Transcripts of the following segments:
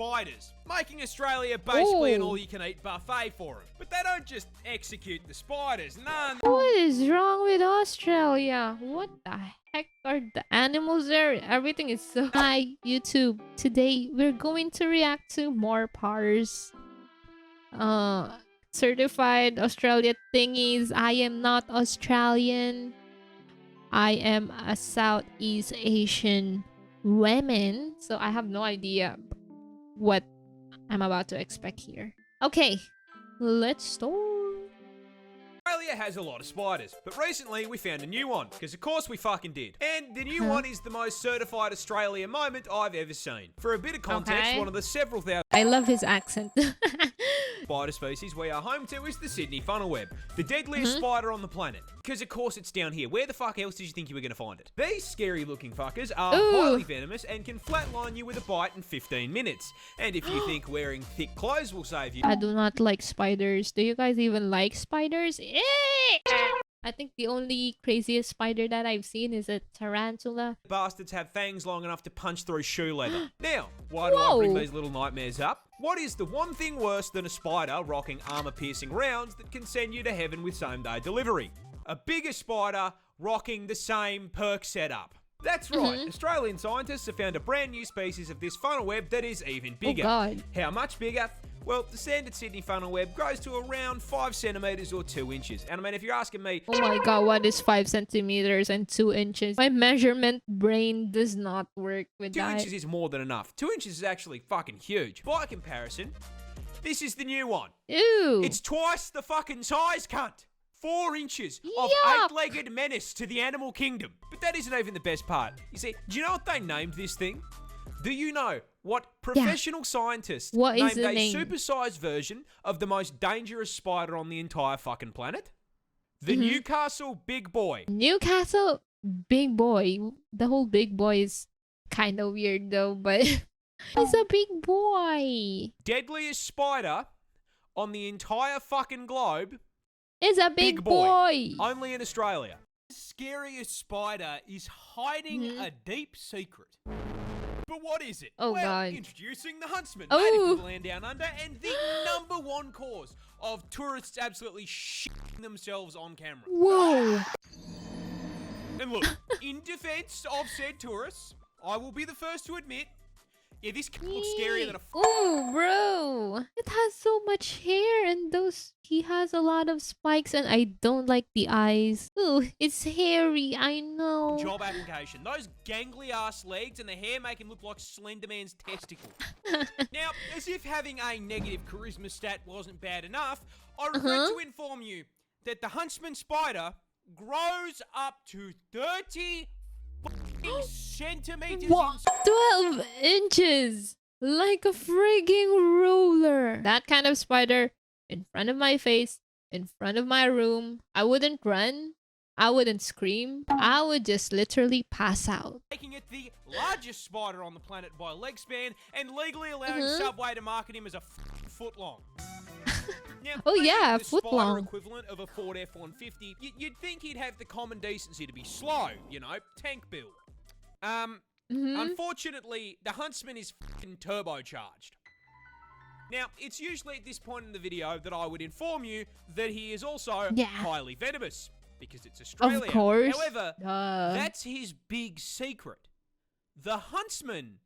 spiders, making Australia basically an all-you-can-eat buffet for them. But they don't just execute the spiders, no. What is wrong with Australia? What the heck are the animals there? Everything is so... Hi, YouTube. Today, we're going to react to MoreParz. Certified Australia thingies. I am not Australian. I am a Southeast Asian woman. So I have no idea what I'm about to expect here. Okay, let's start. Australia has a lot of spiders, but recently we found a new one, because of course we fucking did. And the new one is the most certified Australia moment I've ever seen. For a bit of context, one of the several thousand I love his accent. spider species we are home to is the Sydney funnel web, the deadliest spider on the planet. Because of course it's down here. Where the fuck else did you think you were going to find it? These scary looking fuckers are highly venomous and can flatline you with a bite in 15 minutes. And if you think wearing thick clothes will save you... I do not like spiders. Do you guys even like spiders? I think the only craziest spider that I've seen is a tarantula. Bastards have fangs long enough to punch through shoe leather. Now, why do I bring these little nightmares up? What is the one thing worse than a spider rocking armor-piercing rounds that can send you to heaven with same-day delivery? A bigger spider rocking the same perk setup. That's right, Australian scientists have found a brand new species of this funnel web that is even bigger. Oh God. How much bigger? Well, the standard Sydney funnel web grows to around 5 centimeters or 2 inches. And I mean, if you're asking me... Oh my God, what is 5 centimeters and 2 inches? My measurement brain does not work with 2 that. inches is more than enough. 2 inches is actually fucking huge. By comparison, this is the new one. Ew. It's twice the fucking size, cunt. 4 inches of eight-legged menace to the animal kingdom. But that isn't even the best part. You see, do you know what they named this thing? Do you know what professional scientists named a supersized version of the most dangerous spider on the entire fucking planet? The Newcastle Big Boy. Newcastle Big Boy. The whole big boy is kind of weird though, but he's a big boy. Deadliest spider on the entire fucking globe. It's a big boy. Only in Australia. The scariest spider is hiding a deep secret. But what is it? Oh, well, God. Introducing the Huntsman, native to the land down under, and the #1 cause of tourists absolutely shitting themselves on camera. Whoa. And look, in defense of said tourists, I will be the first to admit, yeah, this looks scarier than a Ooh, bro. It has so much hair and he has a lot of spikes and I don't like the eyes. Ooh, it's hairy, I know. job application. Those gangly ass legs and the hair make him look like Slender Man's testicle. Now, as if having a negative charisma stat wasn't bad enough, I regret to inform you that the Huntsman spider grows up to 30 centimeters. What? 12 inches! Like a frigging ruler. That kind of spider in front of my face, in front of my room. I wouldn't run. I wouldn't scream. I would just literally pass out. Making it the largest spider on the planet by leg span and legally allowing Subway to market him as a foot long. Now, oh yeah, the foot spider long. equivalent of a Ford F-150, you'd think he'd have the common decency to be slow, you know, tank build. Unfortunately, the Huntsman is fucking turbocharged. Now, it's usually at this point in the video that I would inform you that he is also highly venomous, because it's Australia. Of course. However, that's his big secret. The Huntsman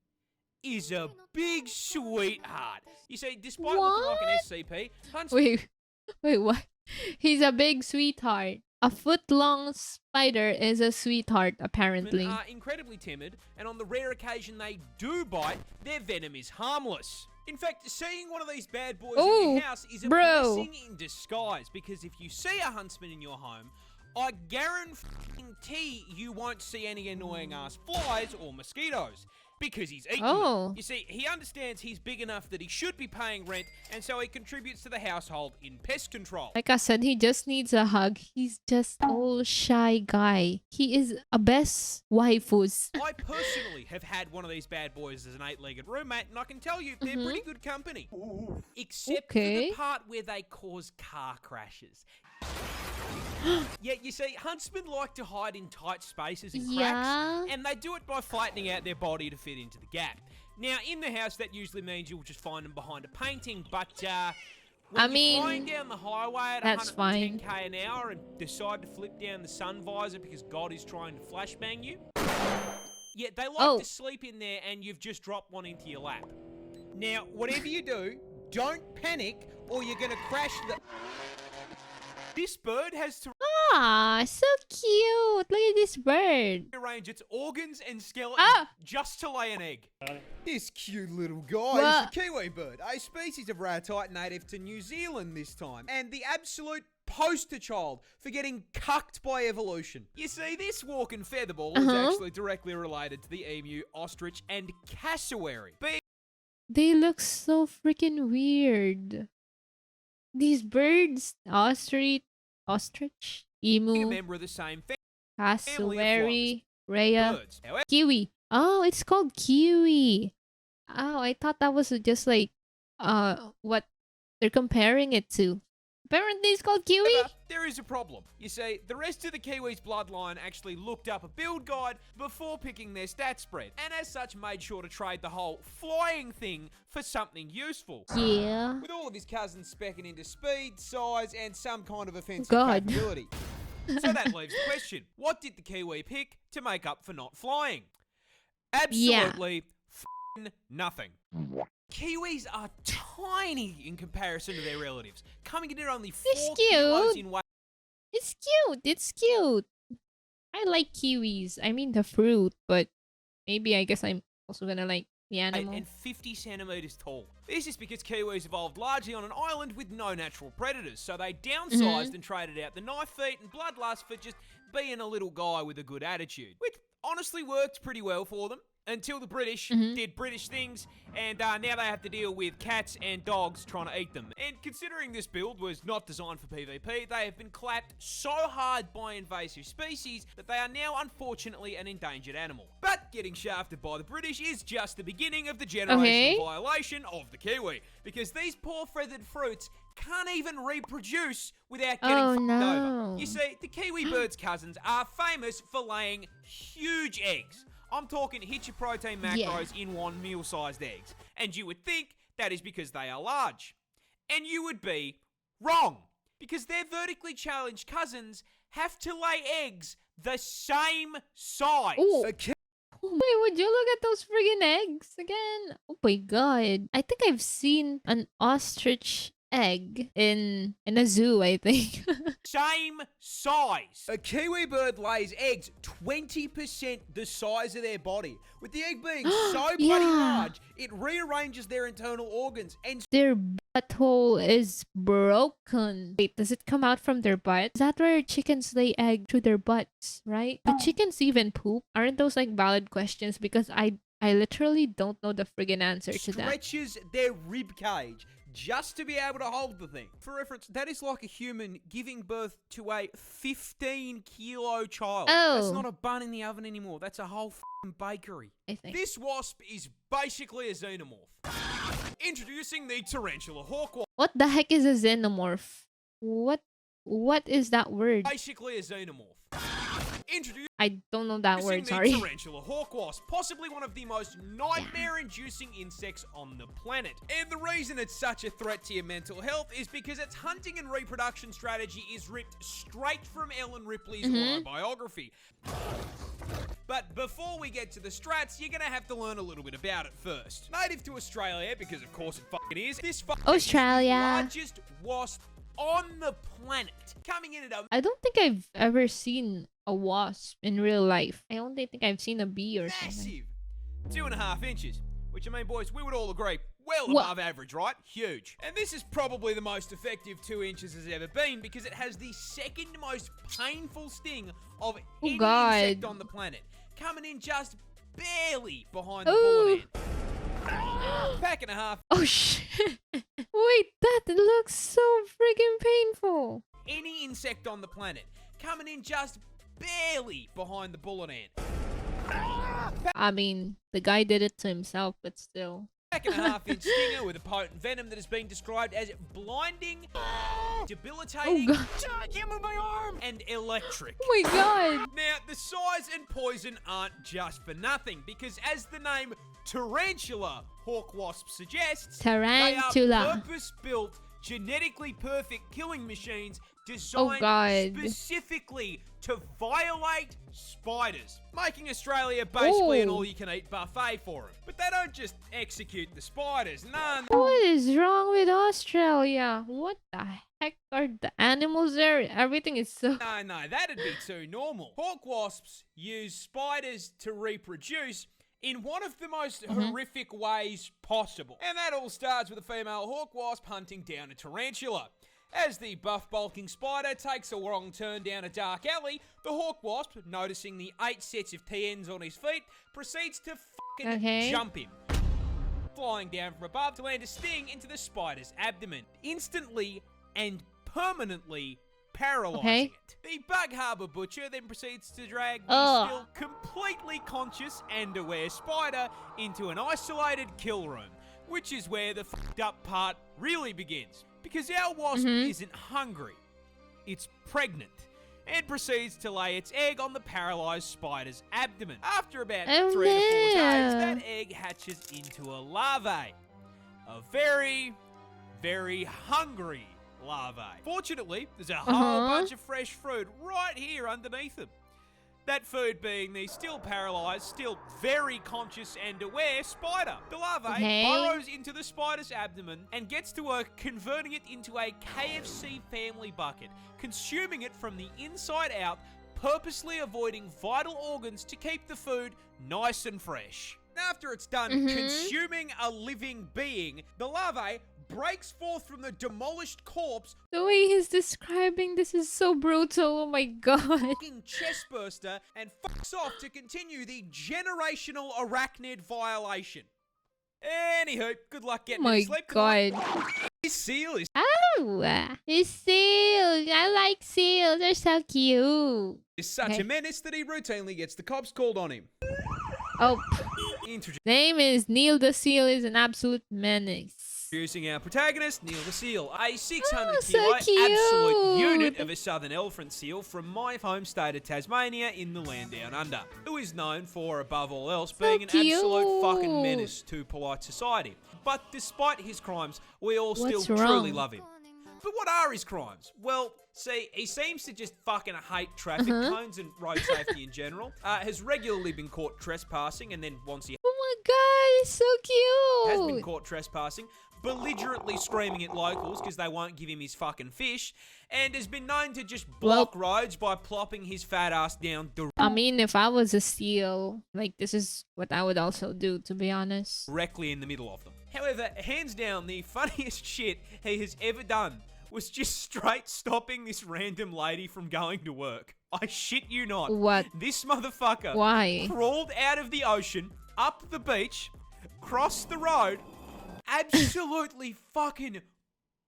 is a big sweetheart. You see, despite looking like an SCP, Huntsman... Wait, what? He's a big sweetheart. A foot-long spider is a sweetheart, apparently. Are incredibly timid, and on the rare occasion they do bite, their venom is harmless. In fact, seeing one of these bad boys in your house is a blessing in disguise, because if you see a Huntsman in your home, I guarantee you won't see any annoying ass flies or mosquitoes. Because he's eating them. You see, he understands he's big enough that he should be paying rent, and so he contributes to the household in pest control. Like I said, he just needs a hug. He's just an old shy guy. He is a best waifus. I personally have had one of these bad boys as an 8-legged roommate, and I can tell you they're pretty good company. Except for the part where they cause car crashes. Yeah, you see, huntsmen like to hide in tight spaces and cracks, and they do it by flattening out their body to fit into the gap. Now, in the house, that usually means you'll just find them behind a painting, but I when you're flying down the highway at that's 110k an hour and decide to flip down the sun visor because God is trying to flashbang you, yeah, they like to sleep in there and you've just dropped one into your lap. Now, whatever you do, don't panic or you're going to crash the... This bird has to Ah, so cute. Look at this bird. rearrange its organs and skeletons just to lay an egg. This cute little guy is the kiwi bird, a species of ratite native to New Zealand this time, and the absolute poster child for getting cucked by evolution. You see, this walking featherball is actually directly related to the emu, ostrich, and cassowary. They look so freaking weird. These birds, ostrich, Being a emu, member of the same family. cassowary, rhea, Birds. However, kiwi. Oh, it's called kiwi. Oh, I thought that was just like what they're comparing it to. Apparently it's called kiwi. there is a problem. You see, the rest of the Kiwis' bloodline actually looked up a build guide before picking their stat spread, and as such made sure to trade the whole flying thing for something useful. Yeah. With all of his cousins specking into speed, size, and some kind of offensive God. capability. So that leaves the question, what did the Kiwi pick to make up for not flying? Absolutely f***ing nothing. Kiwis are tiny in comparison to their relatives, coming in at only 4 kilos in weight. It's cute. It's cute. I like kiwis. I mean the fruit, but maybe I guess I'm also gonna like the animal. And 50 centimeters tall. This is because Kiwis evolved largely on an island with no natural predators, so they downsized and traded out the knife feet and bloodlust for just being a little guy with a good attitude, which honestly worked pretty well for them. Until the British did British things, and now they have to deal with cats and dogs trying to eat them. And considering this build was not designed for PvP, they have been clapped so hard by invasive species that they are now unfortunately an endangered animal. But getting shafted by the British is just the beginning of the generational violation of the Kiwi, because these poor feathered fruits can't even reproduce without getting fucked over. You see, the Kiwi bird's cousins are famous for laying huge eggs. I'm talking hit your protein macros in one meal-sized eggs. And you would think that is because they are large. And you would be wrong. Because their vertically challenged cousins have to lay eggs the same size. Wait, would you look at those friggin' eggs again? Oh my god. I think I've seen an ostrich egg in a zoo, I think. Same size. A kiwi bird lays eggs 20% the size of their body. With the egg being so bloody large, it rearranges their internal organs and their butthole is broken. Wait, does it come out from their butt? Is that where chickens lay egg through their butts, right? Do chickens even poop? Aren't those like valid questions? Because I literally don't know the friggin' answer to that. stretches their rib cage just to be able to hold the thing. For reference, that is like a human giving birth to a 15-kilo child. That's not a bun in the oven anymore. That's a whole bakery. I think. This wasp is basically a xenomorph. Introducing the tarantula hawk wasp. What the heck is a xenomorph? What is that word? Basically a xenomorph. I don't know that word, sorry. The tarantula hawk wasp, possibly one of the most nightmare-inducing insects on the planet. And the reason it's such a threat to your mental health is because its hunting and reproduction strategy is ripped straight from Ellen Ripley's autobiography. But before we get to the strats, you're gonna have to learn a little bit about it first. Native to Australia, because of course it fucking is, this Australia. is the largest wasp on the planet. Coming in at a... I don't think I've ever seen a wasp in real life. I only think I've seen a bee or something. Massive. 2.5 inches. Which, I mean, boys, we would all agree, well above average, right? Huge. And this is probably the most effective 2 inches has ever been because it has the second most painful sting of any insect on the planet. Coming in just barely behind the bullet ant. Pack and a half. Oh, shit. Wait, that looks so freaking painful. Any insect on the planet. Coming in just barely behind the bullet ant. I mean, the guy did it to himself, but still. Pack and a half inch stinger with a potent venom that has been described as blinding, debilitating, I can't move my arm, and electric. Oh my god. Now, the size and poison aren't just for nothing, because as the name tarantula, hawk wasp suggests. Tarantula. They are purpose-built, genetically perfect killing machines designed specifically to violate spiders, making Australia basically an all-you-can-eat buffet for them. But they don't just execute the spiders, no. What is wrong with Australia? What the heck are the animals there? Everything is so... No, that'd be too normal. Hawk wasps use spiders to reproduce in one of the most horrific ways possible. And that all starts with a female hawk wasp hunting down a tarantula. As the buff bulking spider takes a wrong turn down a dark alley, the hawk wasp, noticing the 8 sets of TNs on his feet, proceeds to fucking jump him, flying down from above to land a sting into the spider's abdomen, instantly and permanently paralyzing it. The Bug Harbour butcher then proceeds to drag the still completely conscious and aware spider into an isolated kill room, which is where the fucked up part really begins. Because our wasp isn't hungry, it's pregnant, and proceeds to lay its egg on the paralysed spider's abdomen. After about 3 to 4 days, that egg hatches into a larvae. A very, very hungry larvae. Fortunately, there's a whole bunch of fresh food right here underneath them. That food being the still paralysed, still very conscious and aware spider. The larvae burrows into the spider's abdomen and gets to work converting it into a KFC family bucket, consuming it from the inside out, purposely avoiding vital organs to keep the food nice and fresh. After it's done consuming a living being, the larvae breaks forth from the demolished corpse. The way he's describing this is so brutal. Oh my god. Fucking chest burster and fucks off to continue the generational arachnid violation. Anywho, good luck getting to sleep. Oh my god. This seal is... It's seals. I like seals. They're so cute. Is such a menace that he routinely gets the cops called on him. Oh. Name is Neil the Seal is an absolute menace. Introducing our protagonist, Neil the Seal, a 600 kilo absolute unit of a southern elephant seal from my home state of Tasmania in the land down under, who is known for, above all else, being an absolute fucking menace to polite society. But despite his crimes, we all still truly love him. But what are his crimes? Well, see, he seems to just fucking hate traffic cones and road safety in general. Has regularly been caught trespassing, and then once he... Oh my god, it's so cute! Has been caught trespassing, belligerently screaming at locals because they won't give him his fucking fish, and has been known to just block roads by plopping his fat ass down I mean, if I was a seal, like, this is what I would also do, to be honest. Directly in the middle of them. However, hands down, the funniest shit he has ever done was just straight stopping this random lady from going to work. I shit you not. What? This motherfucker crawled out of the ocean, up the beach, crossed the road, absolutely fucking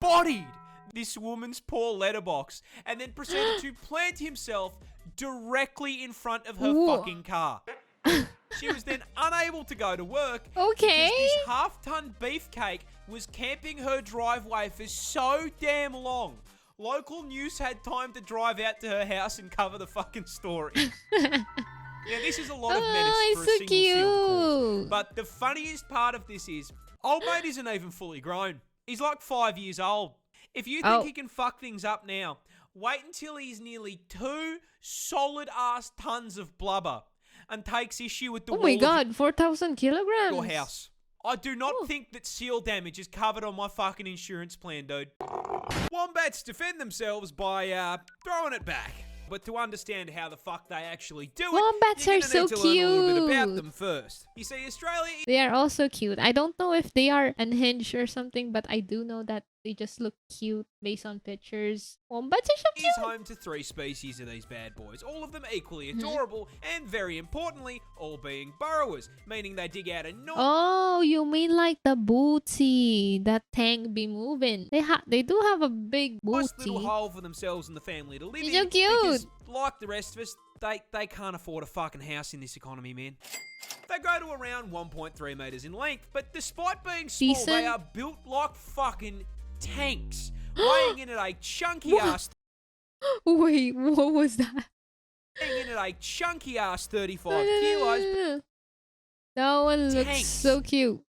bodied this woman's poor letterbox, and then proceeded to plant himself directly in front of her fucking car. She was then unable to go to work because this half-ton beefcake was camping her driveway for so damn long. Local news had time to drive out to her house and cover the fucking story. Yeah, this is a lot of menace for a single seal. But the funniest part of this is, old mate isn't even fully grown. He's like 5 years old. If you think he can fuck things up now, wait until he's nearly 2 solid-ass tons of blubber and takes issue with the wall. Oh my god, 4,000 kilograms. Your house. I do not think that seal damage is covered on my fucking insurance plan, dude. Wombats defend themselves by throwing it back. But to understand how the fuck they actually do it, wombats are so cute. Learn a little bit about them first. You see, Australia... They are also cute. I don't know if they are unhinged or something, but I do know that they just look cute based on pictures. Wombats are so cute. Is home to 3 species of these bad boys, all of them equally adorable, and very importantly, all being burrowers, meaning they dig out a Oh, you mean like the booty that tank be moving? They do have a big booty. Nice little hole for themselves and the family to live in. So cute. Because, like the rest of us, they can't afford a fucking house in this economy, man. They go to around 1.3 meters in length, but despite being small, they are built like fucking tanks, weighing in at a chunky ass. Wait, what was that? Weighing in at a chunky ass 35 kilos. That one looks Tanks. so cute.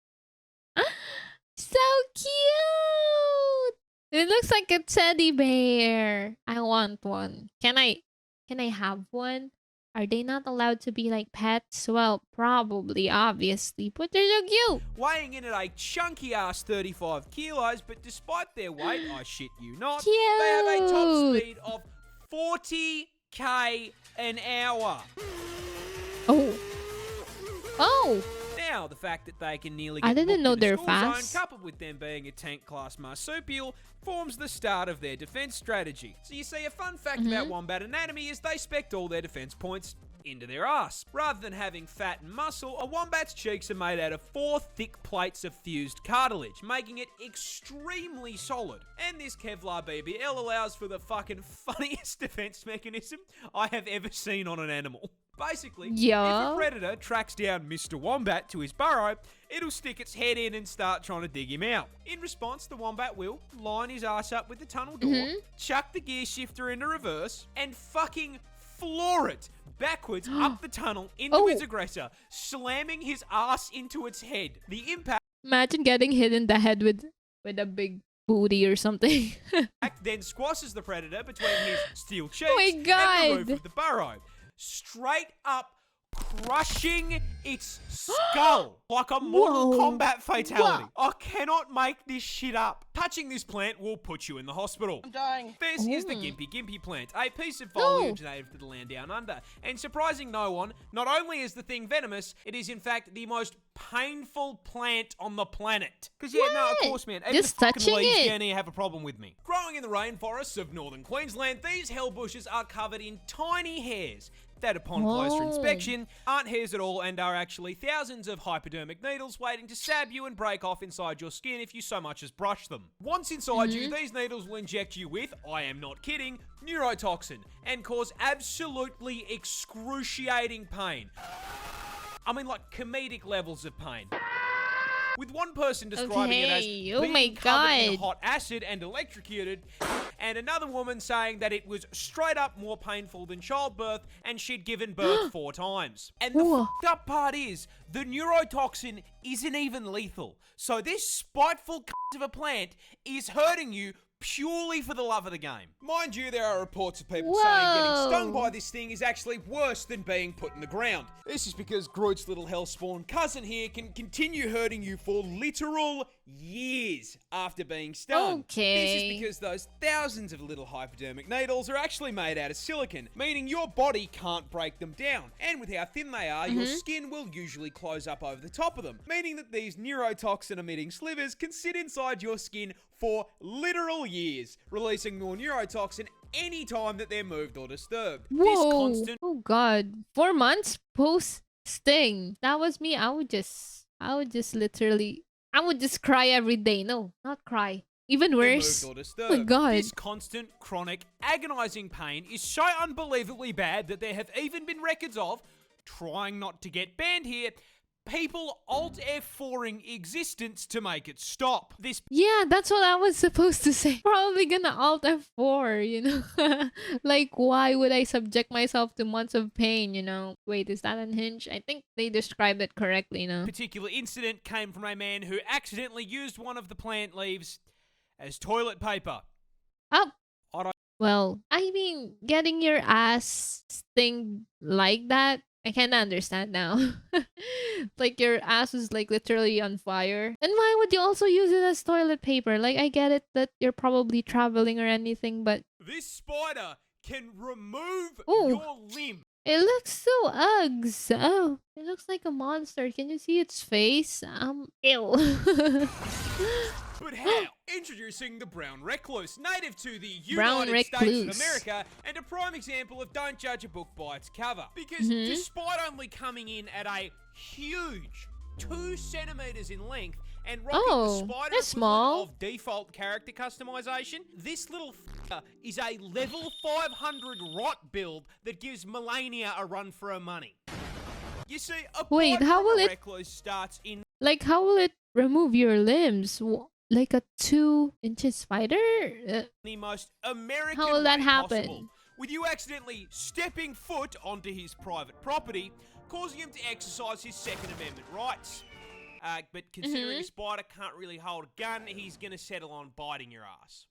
So cute! It looks like a teddy bear. I want one. Can I have one? Are they not allowed to be like pets? Well, probably, obviously, but they're so cute. Weighing in at a chunky ass 35 kilos, but despite their weight, I shit you not, Cute. they have a top speed of 40k an hour. Oh. Now, the fact that they can nearly I get didn't booked know in a they're school fast. zone, coupled with them being a tank class marsupial, forms the start of their defense strategy. So you see, a fun fact about wombat anatomy is they spect all their defense points into their ass. Rather than having fat and muscle, a wombat's cheeks are made out of 4 thick plates of fused cartilage, making it extremely solid. And this Kevlar BBL allows for the fucking funniest defense mechanism I have ever seen on an animal. Basically, if a predator tracks down Mr. Wombat to his burrow, it'll stick its head in and start trying to dig him out. In response, the wombat will line his ass up with the tunnel door, chuck the gear shifter into reverse, and fucking floor it backwards up the tunnel into its aggressor, slamming his ass into its head. The impact Imagine getting hit in the head with a big booty or something. then squashes the predator between his steel cheeks my and God. the roof of the burrow, straight up crushing its skull like a Mortal Kombat fatality. I cannot make this shit up. Touching this plant will put you in the hospital. I'm dying. This is the Gimpy plant, a piece of foliage native to the land down under. And surprising no one, not only is the thing venomous, it is in fact the most painful plant on the planet. Because of course, man. Even Just the fucking touching leaves it. down here have a problem with me. Growing in the rainforests of northern Queensland, these hell bushes are covered in tiny hairs that upon closer inspection aren't hairs at all and are actually thousands of hypodermic needles waiting to stab you and break off inside your skin if you so much as brush them. Once inside you, these needles will inject you with, I am not kidding, neurotoxin and cause absolutely excruciating pain. I mean, like comedic levels of pain. With one person describing it as being covered in hot acid and electrocuted, and another woman saying that it was straight up more painful than childbirth and she'd given birth 4 times. And the fucked up part is, the neurotoxin isn't even lethal. So this spiteful of a plant is hurting you purely for the love of the game. Mind you, there are reports of people saying getting stung by this thing is actually worse than being put in the ground. This is because Groot's little hellspawn cousin here can continue hurting you for literal years after being stung. This is because those thousands of little hypodermic needles are actually made out of silicon, meaning your body can't break them down. And with how thin they are, your skin will usually close up over the top of them, meaning that these neurotoxin emitting slivers can sit inside your skin for literal years, releasing more neurotoxin anytime that they're moved or disturbed. This constant Oh God. 4 months post sting. That was me. I would just literally, I would just cry every day. No, not cry. Even worse. Or Oh my God. This constant, chronic, agonizing pain is so unbelievably bad that there have even been records of, trying not to get banned here, people Alt F4ing existence to make it stop. Yeah, that's what I was supposed to say. Probably gonna Alt F4, you know? Like, why would I subject myself to months of pain, you know? Wait, is that unhinged? I think they described it correctly, no? Particular incident came from a man who accidentally used one of the plant leaves as toilet paper. Oh. I don't... Well, I mean, getting your ass sting like that, I can't understand now. Like your ass is like literally on fire. And why would you also use it as toilet paper? Like I get it that you're probably traveling or anything, but this spider can remove Ooh. your limb. It looks so uggs. Oh, it looks like a monster. Can you see its face? Ew. But how? Introducing the brown recluse, native to the Brown United States of recluse. America, and a prime example of don't judge a book by its cover. Because despite only coming in at a huge 2 centimeters in length and rocking the spider equivalent small. of default character customization, this little is a level 500 rot build that gives Melania a run for her money. You see, a Wait, how will it recluse starts in like how will it remove your limbs? Like a 2-inch spider? the most American How will that way happen? possible. With you accidentally stepping foot onto his private property, causing him to exercise his Second Amendment rights. But considering a spider can't really hold a gun, he's going to settle on biting your ass.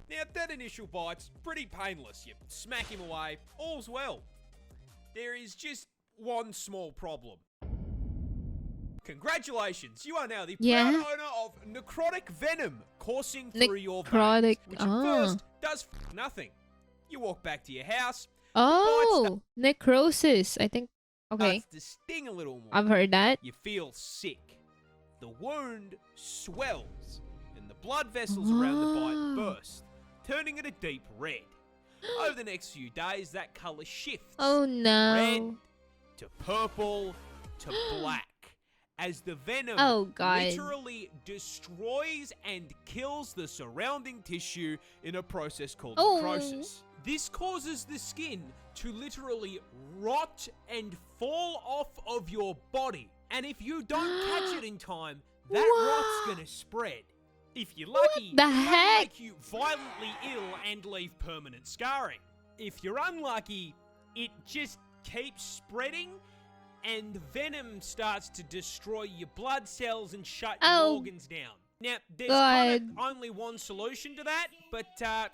Now, that initial bite's pretty painless. You smack him away, all's well. There is just one small problem. Congratulations, you are now the proud owner of necrotic venom coursing through your veins, which at first does nothing. You walk back to your house. Oh, necrosis. I think. Okay. Starts to sting a little more. I've heard that. You feel sick. The wound swells, and the blood vessels around the bite burst, turning it a deep red. Over the next few days, that colour shifts. Oh no. Red to purple to black. As the venom literally destroys and kills the surrounding tissue in a process called necrosis. This causes the skin to literally rot and fall off of your body. And if you don't catch it in time, that rot's gonna spread. If you're lucky, it might make you violently ill and leave permanent scarring. If you're unlucky, it just keeps spreading and the venom starts to destroy your blood cells and shut your organs down. Now, there's kind of only one solution to that, but